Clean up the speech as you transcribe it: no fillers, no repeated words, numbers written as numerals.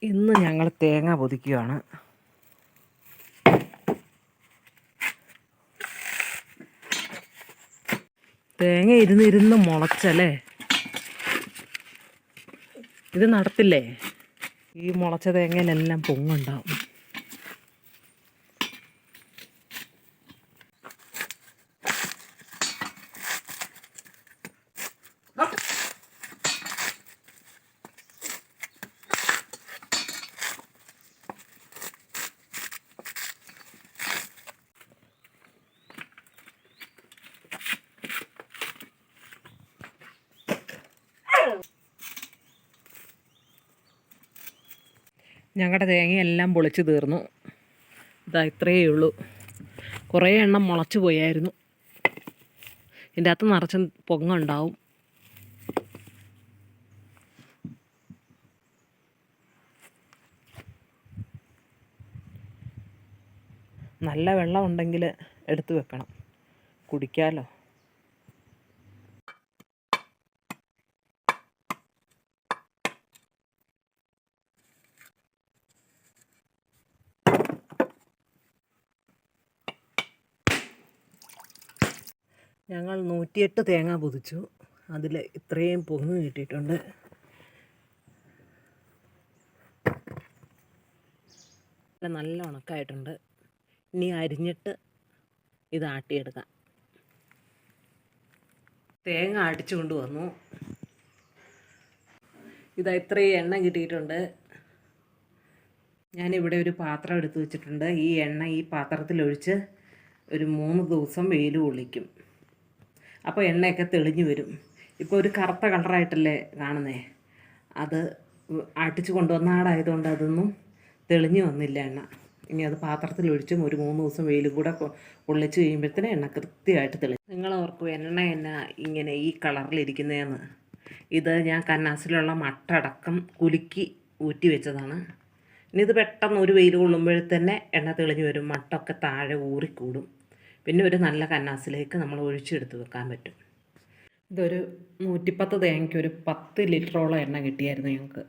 ഇന്ന് ഞങ്ങൾ തേങ്ങ പൊതിക്കുകയാണ്. തേങ്ങ ഇരുന്ന് മുളച്ചല്ലേ, ഇത് നടത്തില്ലേ? ഈ മുളച്ച തേങ്ങയിലെല്ലാം പൊങ്ങുണ്ടാവും. ഞങ്ങളുടെ തേങ്ങയെല്ലാം പൊളിച്ച് തീർന്നു. ഇതാ ഇത്രയേ ഉള്ളൂ. കുറേ എണ്ണം മുളച്ച് പോയായിരുന്നു. ഇതിൻ്റെ അകത്ത് നിറച്ചും പൊങ്ങുണ്ടാവും. നല്ല വെള്ളം ഉണ്ടെങ്കിൽ എടുത്ത് വെക്കണം, കുടിക്കാമല്ലോ. ഞങ്ങൾ 108 തേങ്ങ പൊതിച്ചു. അതിൽ ഇത്രയും പൊങ്ങ് കിട്ടിയിട്ടുണ്ട്. നല്ല ഉണക്കായിട്ടുണ്ട്. ഇനി അരിഞ്ഞിട്ട് ഇത് ആട്ടിയെടുക്കാം. തേങ്ങ അടിച്ചു കൊണ്ടുവന്നു. ഇതാ ഇത്രയും എണ്ണ കിട്ടിയിട്ടുണ്ട്. ഞാനിവിടെ ഒരു പാത്രം എടുത്ത് വെച്ചിട്ടുണ്ട്. ഈ എണ്ണ ഈ പാത്രത്തിലൊഴിച്ച് ഒരു 3 ദിവസം വെയിൽ കൊള്ളിക്കും. അപ്പോൾ എണ്ണയൊക്കെ തെളിഞ്ഞു വരും. ഇപ്പോൾ ഒരു കറുത്ത കളറായിട്ടല്ലേ കാണുന്നേ, അത് ആട്ടിച്ച് കൊണ്ടുവന്ന ആടായതുകൊണ്ട് അതൊന്നും തെളിഞ്ഞു വന്നില്ല എണ്ണ. ഇനി അത് പാത്രത്തിലൊഴിച്ചും ഒരു 3 ദിവസം വെയിലും കൂടെ കൊള്ളിച്ച് കഴിയുമ്പോഴത്തേനും എണ്ണ കൃത്യമായിട്ട് തെളിയും. നിങ്ങളോർക്കും എണ്ണ എന്നാ ഇങ്ങനെ ഈ കളറിലിരിക്കുന്നതെന്ന്. ഇത് ഞാൻ കന്നാസിലുള്ള മട്ടടക്കം കുലുക്കി ഊറ്റി വെച്ചതാണ്. ഇനി ഇത് പെട്ടെന്ന് ഒരു വെയിൽ കൊള്ളുമ്പോഴത്തന്നെ എണ്ണ തെളിഞ്ഞു വരും. മട്ടൊക്കെ താഴെ ഊറിക്കൂടും. പിന്നെ ഒരു നല്ല കന്നാസിലേക്ക് നമ്മൾ ഒഴിച്ചെടുത്ത് വെക്കാൻ പറ്റും. ഇതൊരു 110 തേങ്ങയ്ക്ക് ഒരു 10 ലിറ്ററോളം എണ്ണ കിട്ടിയായിരുന്നു ഞങ്ങൾക്ക്.